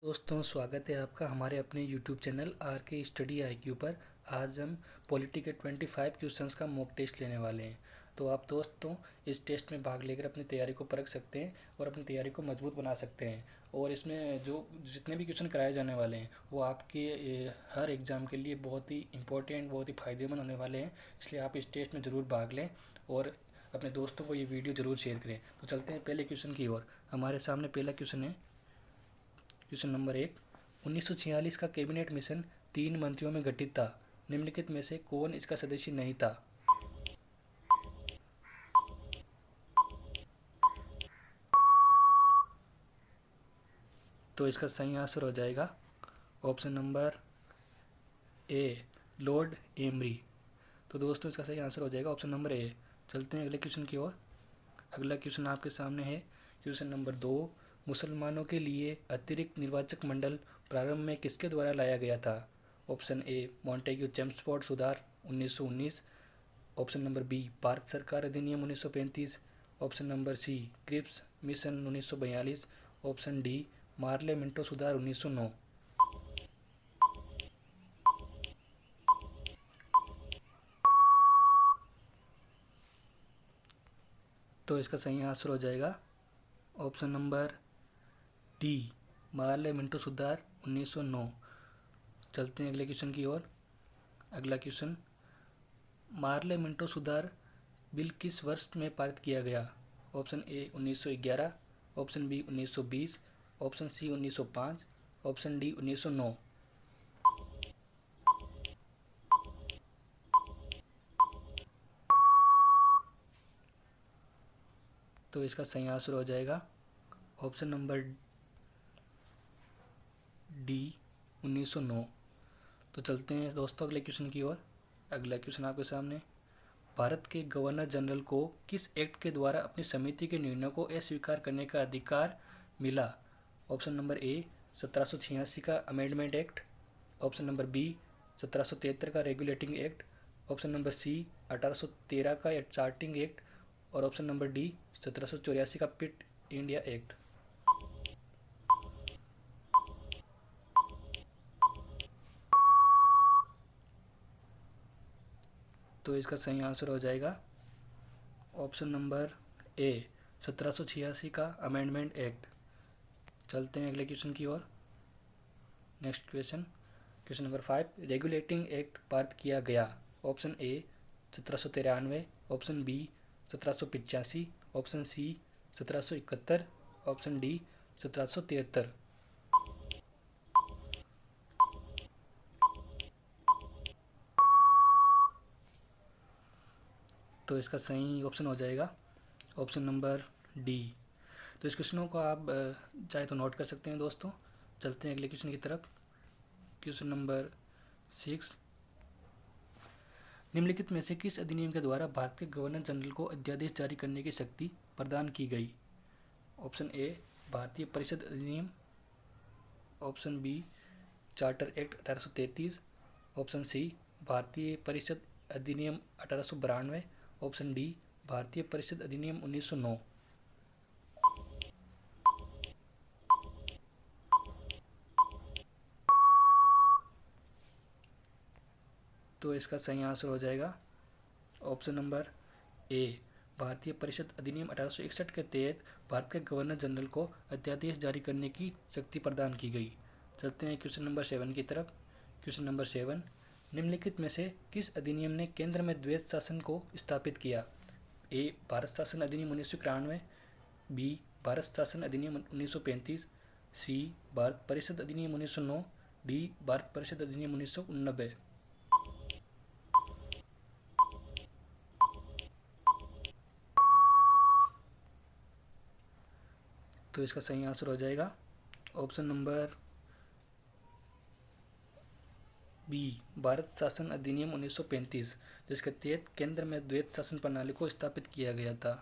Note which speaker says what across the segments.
Speaker 1: दोस्तों, स्वागत है आपका हमारे अपने YouTube चैनल आर के स्टडी IQ पर। आज हम पॉलिटी के 25 क्वेश्चंस का मॉक टेस्ट लेने वाले हैं। तो आप दोस्तों इस टेस्ट में भाग लेकर अपनी तैयारी को परख सकते हैं और अपनी तैयारी को मजबूत बना सकते हैं। और इसमें जो जितने भी क्वेश्चन कराए जाने वाले हैं वो आपके हर एग्ज़ाम के लिए बहुत ही इम्पोर्टेंट, बहुत ही फ़ायदेमंद होने वाले हैं। इसलिए आप इस टेस्ट में ज़रूर भाग लें और अपने दोस्तों को ये वीडियो ज़रूर शेयर करें। तो चलते हैं पहले क्वेश्चन की ओर। हमारे सामने पहला क्वेश्चन है। Question number 1। 1946 का कैबिनेट मिशन 3 मंत्रियों में गठित था। निम्नलिखित में से कौन इसका सदस्य नहीं था? तो इसका सही आंसर हो जाएगा ऑप्शन नंबर ए, लॉर्ड एमरी। तो दोस्तों इसका सही आंसर हो जाएगा ऑप्शन नंबर ए। चलते हैं अगले क्वेश्चन की ओर। अगला क्वेश्चन आपके सामने है। Question number 2। मुसलमानों के लिए अतिरिक्त निर्वाचक मंडल प्रारंभ में किसके द्वारा लाया गया था? ऑप्शन ए, मॉन्टेग्यू चेम्सफोर्ड सुधार 1919। ऑप्शन नंबर बी, भारत सरकार अधिनियम 1935। Option number C, Cripps mission 1942। Option D, Morley Minto सुधार 1909। तो इसका सही आंसर हो जाएगा option number D, Morley Minto सुधार 1909। चलते हैं अगले क्वेश्चन की ओर। अगला क्वेश्चन, मार्ले मिंटो सुधार बिल किस वर्ष में पारित किया गया? Option A 1911। Option B 1920। Option C 1905। Option D 1909। तो इसका सही आंसर हो जाएगा ऑप्शन नंबर डी 1909। तो चलते हैं दोस्तों अगले क्वेश्चन की ओर। अगला क्वेश्चन आपके सामने। भारत के गवर्नर जनरल को किस एक्ट के द्वारा अपनी समिति के निर्णयों को अस्वीकार करने का अधिकार मिला? ऑप्शन नंबर ए 1786 का amendment act. Option number B 1773 का regulating act. Option number C 1813 का चार्टिंग एक्ट। और ऑप्शन नंबर डी 1784 का पिट इंडिया एक्ट। तो इसका सही आंसर हो जाएगा ऑप्शन नंबर ए 1786 का अमेंडमेंट एक्ट। चलते हैं अगले क्वेश्चन की ओर। Next question, question number 5। Regulating act पारित किया गया। Option A 1793। Option B 1785। Option C 1771। Option D 1773। तो इसका सही ऑप्शन हो जाएगा ऑप्शन नंबर डी। तो इस क्वेश्चनों को आप चाहे तो नोट कर सकते हैं दोस्तों। चलते हैं अगले क्वेश्चन की तरफ। Question number 6। निम्नलिखित में से किस अधिनियम के द्वारा भारत के गवर्नर जनरल को अध्यादेश जारी करने की शक्ति प्रदान की गई? ऑप्शन ए, भारतीय परिषद अधिनियम। Option B, charter act 1833। Option C, भारतीय परिषद अधिनियम 1892। ऑप्शन डी, भारतीय परिषद अधिनियम 1909। तो इसका सही आंसर हो जाएगा ऑप्शन नंबर ए, भारतीय परिषद अधिनियम 1861 के तहत भारत के गवर्नर जनरल को अध्यादेश जारी करने की शक्ति प्रदान की गई। चलते हैं क्वेश्चन नंबर 7 की तरफ। Question number 7। निम्नलिखित में से किस अधिनियम ने केंद्र में द्वैत शासन को स्थापित किया? ए, भारत शासन अधिनियम 1991। बी, भारत शासन अधिनियम 1935। सी, भारत परिषद अधिनियम 1909। डी, भारत परिषद अधिनियम 1989। तो इसका सही आंसर हो जाएगा ऑप्शन नंबर बी, भारत शासन अधिनियम 1935, जिसके तहत केंद्र में द्वैत शासन प्रणाली को स्थापित किया गया था।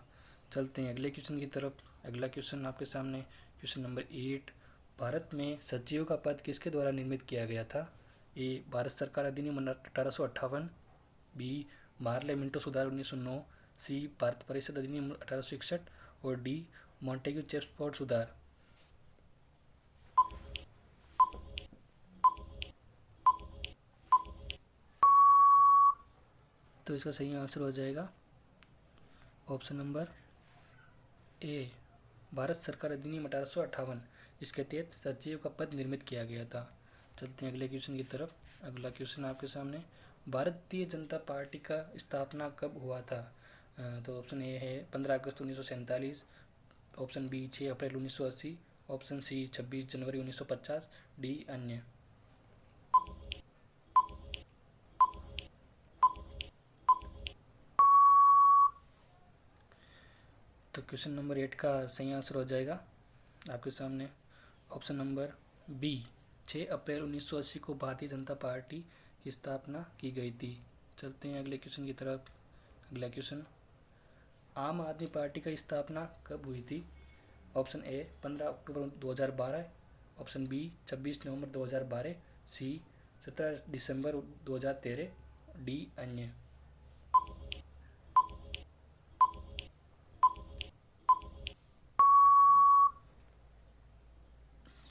Speaker 1: चलते हैं अगले क्वेश्चन की तरफ। अगला क्वेश्चन आपके सामने क्वेश्चन नंबर 8। भारत में सचिव का पद किसके द्वारा निर्मित किया गया था? ए, भारत सरकार अधिनियम 1858। बी, मार्ले मिंटो सुधार 1909। सी, भारत परिषद अधिनियम 1861। और डी, मॉन्टेग्यू चेम्सफोर्ड सुधार। तो इसका सही आंसर हो जाएगा ऑप्शन नंबर ए, भारत सरकार अधिनियम 1858। इसके तहत सचिव का पद निर्मित किया गया था। चलते हैं अगले क्वेश्चन की तरफ। अगला क्वेश्चन आपके सामने, भारतीय जनता पार्टी का स्थापना कब हुआ था? तो ऑप्शन ए है 15 अगस्त 1947, ऑप्शन बी 6 अप्रैल 1980, ऑप्शन सी 26 जनवरी 1950, डी अन्य। तो क्वेश्चन नंबर 8 का सही आंसर हो जाएगा आपके सामने ऑप्शन नंबर बी, 6 अप्रैल 1980 को भारतीय जनता पार्टी की स्थापना की गई थी। चलते हैं अगले क्वेश्चन की तरफ। अगला क्वेश्चन, आम आदमी पार्टी की स्थापना कब हुई थी? ऑप्शन ए 15 अक्टूबर 2012, ऑप्शन बी 26 नवंबर 2012, सी 17 दिसंबर 2013, डी अन्य।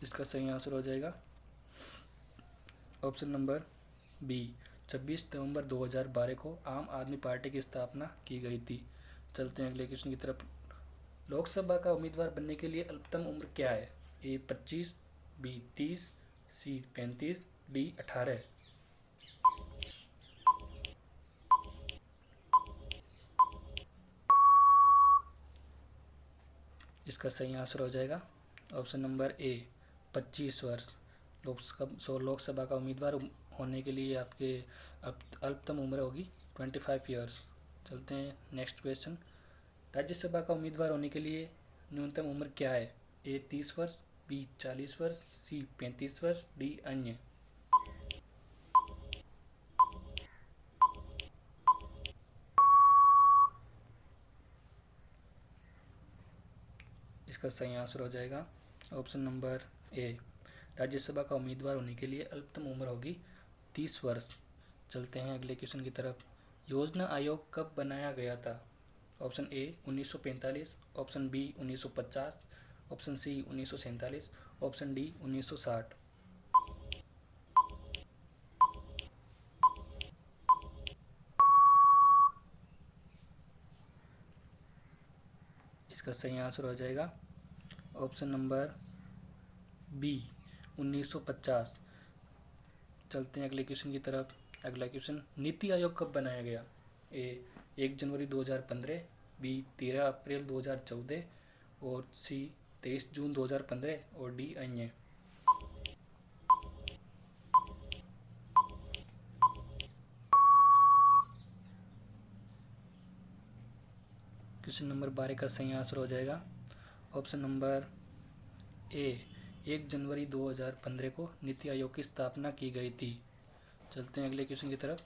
Speaker 1: इसका सही आंसर हो जाएगा ऑप्शन नंबर बी, 26 नवंबर 2012 को आम आदमी पार्टी की स्थापना की गई थी। चलते हैं अगले क्वेश्चन की तरफ। लोकसभा का उम्मीदवार बनने के लिए अल्पतम उम्र क्या है? ए 25, बी 30, सी 35, डी 18। इसका सही आंसर हो जाएगा ऑप्शन नंबर ए, 25 वर्ष। लोकसभा का उम्मीदवार होने के लिए आपके अल्पतम उम्र होगी 25 ईयर्स। चलते हैं नेक्स्ट क्वेश्चन। राज्यसभा का उम्मीदवार होने के लिए न्यूनतम उम्र क्या है? ए 30 वर्ष, बी 40 वर्ष, सी 35 वर्ष, डी अन्य। इसका सही आंसर हो जाएगा ऑप्शन नंबर ए, राज्यसभा का उम्मीदवार होने के लिए अल्पतम उम्र होगी 30 वर्ष। चलते हैं अगले क्वेश्चन की तरफ। योजना आयोग कब बनाया गया था? Option A 1945, option B 1950, option C 1947, option D 1960। इसका सही आंसर हो जाएगा ऑप्शन नंबर बी 1950। चलते हैं अगले क्वेश्चन की तरफ। अगला क्वेश्चन, नीति आयोग कब बनाया गया? ए 1 जनवरी 2015, बी 13 अप्रैल 2014, और सी 23 जून 2015, और डी अन्य। क्वेश्चन नंबर 12 का सही आंसर हो जाएगा ऑप्शन नंबर ए, 1 जनवरी 2015 को नीति आयोग की स्थापना की गई थी। चलते हैं अगले क्वेश्चन की तरफ।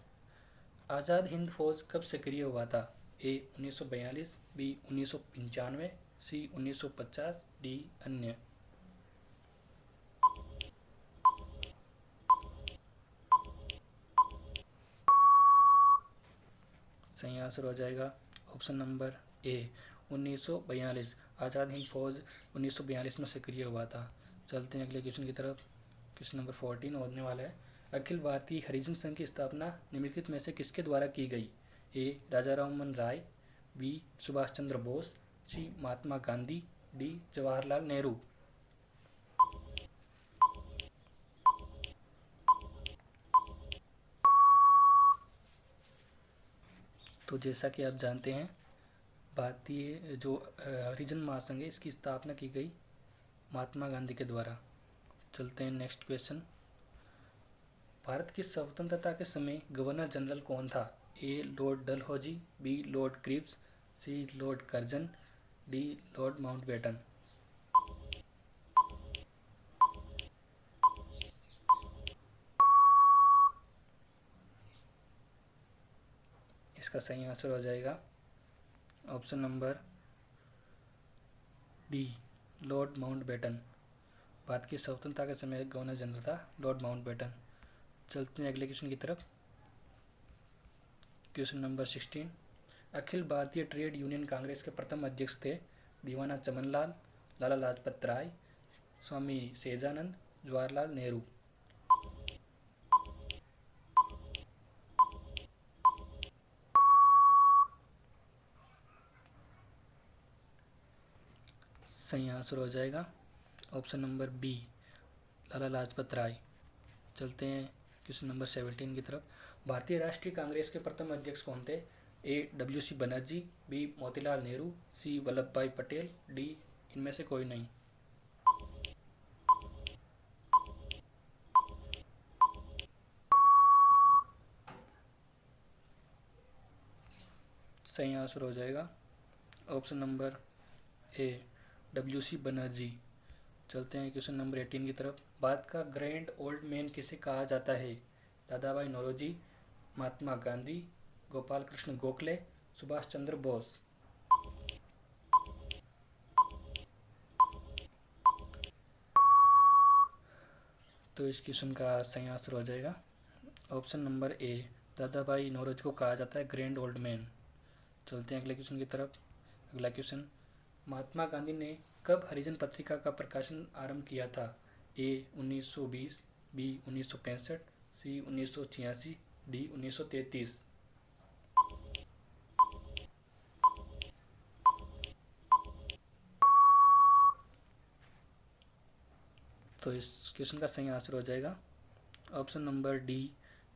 Speaker 1: आज़ाद हिंद फौज कब सक्रिय हुआ था? ए 1942, बी 1995, सी 1950, डी अन्य। सही आंसर हो जाएगा ऑप्शन नंबर ए, 1942। आज़ाद हिंद फौज 1942 में सक्रिय हुआ था। चलते हैं अगले क्वेश्चन की तरफ। क्वेश्चन नंबर 14 होने वाला है। अखिल भारतीय हरिजन संघ की स्थापना निम्नलिखित में से किसके द्वारा की गई? ए राजा राममोहन राय, बी सुभाष चंद्र बोस, सी महात्मा गांधी, डी जवाहरलाल नेहरू। तो जैसा कि आप जानते हैं, भारतीय जो हरिजन महासंघ है, इसकी स्थापना की गई महात्मा गांधी के द्वारा। चलते हैं नेक्स्ट क्वेश्चन। भारत की स्वतंत्रता के समय गवर्नर जनरल कौन था? A lord Dalhousie, B lord Cripps, C lord Curzon, D lord Mountbatten. इसका सही आंसर हो जाएगा option number D, lord Mountbatten. Bharat की स्वतंत्रता के समय गवर्नर जनरल था लॉर्ड माउंटबेटन। चलते हैं अगले क्वेश्चन की तरफ। Question number 16। Akhil Bharatiya trade union Congress के प्रथम अध्यक्ष थे? दीवाना चमनलाल, लाला लाजपत राय, स्वामी सेजानंद, जवाहरलाल नेहरू। सही आंसर हो जाएगा option number B, Lala Lajpat Rai. चलते हैं क्वेश्चन नंबर 17 की तरफ। भारतीय राष्ट्रीय कांग्रेस के प्रथम अध्यक्ष कौन थे? A W C Banerjee, B Motilal Nehru, C Vallabh Bhai Patel, D इनमें से कोई नहीं। सही आंसर हो जाएगा option number A, W C Banerjee. चलते हैं क्वेश्चन नंबर 18 की तरफ। भारत का ग्रैंड ओल्ड मैन किसे कहा जाता है? दादा भाई नौरोजी, महात्मा गांधी, गोपाल कृष्ण गोखले, सुभाष चंद्र बोस। तो इस क्वेश्चन का सही आंसर हो जाएगा ऑप्शन नंबर ए, दादा भाई नौरोजी को कहा जाता है ग्रैंड ओल्ड मैन। चलते हैं अगले क्वेश्चन की तरफ। अगला क्वेश्चन, महात्मा गांधी ने कब हरिजन पत्रिका का प्रकाशन आरंभ किया था? ए 1920, बी 1965, सी 1986, डी 1933। तो इस क्वेश्चन का सही आंसर हो जाएगा ऑप्शन नंबर डी,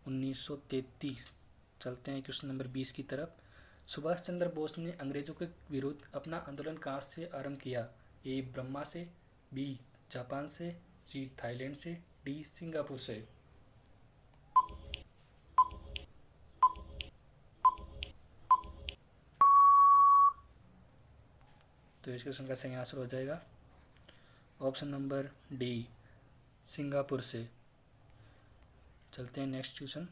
Speaker 1: 1933। चलते हैं क्वेश्चन नंबर 20 की तरफ। सुभाष चंद्र बोस ने अंग्रेजों के विरुद्ध अपना आंदोलन कहाँ से आरंभ किया? ए ब्रह्मा से, बी जापान से, सी थाईलैंड से, डी सिंगापुर से। तो इस क्वेश्चन का सही आंसर हो जाएगा ऑप्शन नंबर डी, सिंगापुर से। चलते हैं नेक्स्ट क्वेश्चन।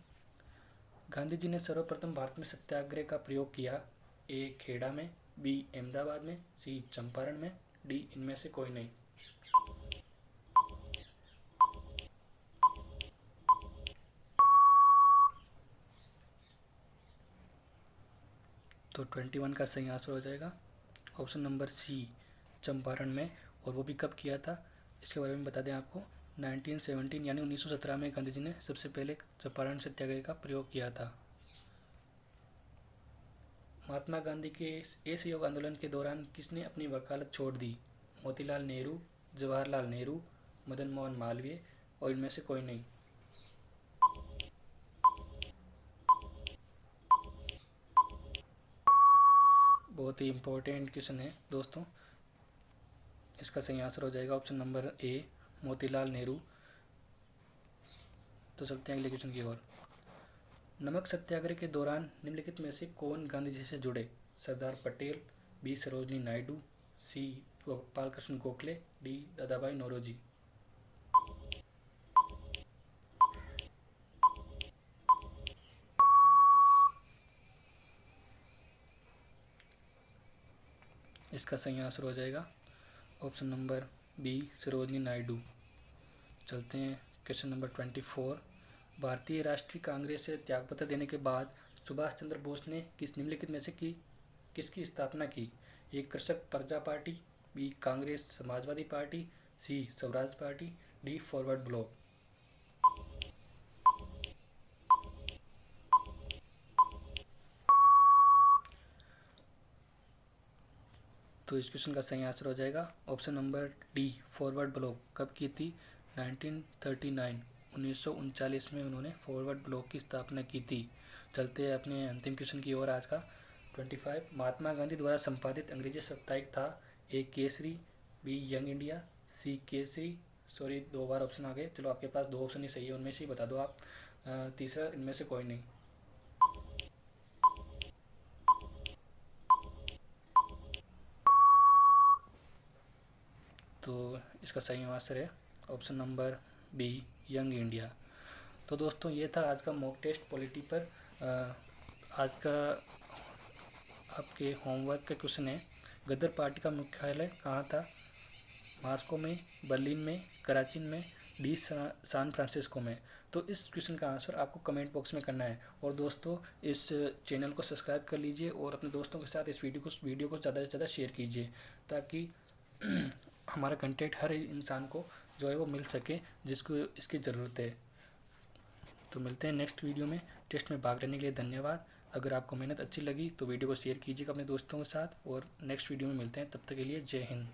Speaker 1: गांधी जी ने सर्वप्रथम भारत में सत्याग्रह का प्रयोग किया? ए खेड़ा में, बी अहमदाबाद में, सी चंपारण में, डी इनमें से कोई नहीं। तो 21 का सही आंसर हो जाएगा ऑप्शन नंबर सी, चंपारण में। और वो भी कब किया था इसके बारे में बता दें आपको। 1917 यानी 1917 में गांधी जी ने सबसे पहले चंपारण सत्याग्रह का प्रयोग किया था। महात्मा गांधी के असहयोग आंदोलन के दौरान किसने अपनी वकालत छोड़ दी? मोतीलाल नेहरू, जवाहरलाल नेहरू, मदन मोहन मालवीय और इनमें से कोई नहीं। बहुत ही इम्पोर्टेंट क्वेश्चन है दोस्तों। इसका सही आंसर हो जाएगा ऑप्शन नंबर ए, मोतीलाल नेहरू। तो चलते हैं अगले क्वेश्चन की ओर। नमक सत्याग्रह के दौरान निम्नलिखित में से कौन गांधी जी से जुड़े? Sardar Patel, B Sarojini Naidu, C Gopal Krishna Gokhale, D Dadabhai Naoroji. इसका सही आंसर हो जाएगा option number B, Sarojini Naidu. चलते हैं क्वेश्चन नंबर 24। भारतीय राष्ट्रीय कांग्रेस से त्यागपत्र देने के बाद सुभाष चंद्र बोस ने निम्नलिखित में से किसकी स्थापना की? A Krishak Praja party, B Congress Samajwadi party, C Swaraj party, D forward bloc. तो इस क्वेश्चन का सही आंसर हो जाएगा option number D, forward bloc. कब की थी? 1939 1939 में उन्होंने फॉरवर्ड ब्लॉक की स्थापना की थी। चलते हैं अपने अंतिम क्वेश्चन की ओर आज का 25। महात्मा गांधी द्वारा संपादित अंग्रेजी साप्ताहिक था? A Kesari, B young India, C Kesari, sorry 2 बार ऑप्शन आ गए, चलो आपके पास 2 ऑप्शन ही सही है, उनमें से ही बता दो आप। तीसरा इनमें से कोई नहीं। तो इसका सही आंसर है option number B, young India. तो दोस्तों ये था आज का मॉक टेस्ट पॉलिटी पर। आज का आपके होमवर्क का क्वेश्चन है, गदर पार्टी का मुख्यालय कहाँ था? मास्को में, बर्लिन में, कराची में, डी सैन फ्रांसिस्को में। तो इस क्वेश्चन का आंसर आपको कमेंट बॉक्स में करना है। और दोस्तों इस चैनल को सब्सक्राइब कर लीजिए और अपने दोस्तों के साथ इस वीडियो को ज़्यादा से ज़्यादा शेयर कीजिए, ताकि हमारा कंटेंट हर इंसान को जो है वो मिल सके जिसको इसकी ज़रूरत है। तो मिलते हैं नेक्स्ट वीडियो में। टेस्ट में भाग लेने के लिए धन्यवाद। अगर आपको मेहनत अच्छी लगी तो वीडियो को शेयर कीजिएगा अपने दोस्तों के साथ, और नेक्स्ट वीडियो में मिलते हैं। तब तक के लिए जय हिंद।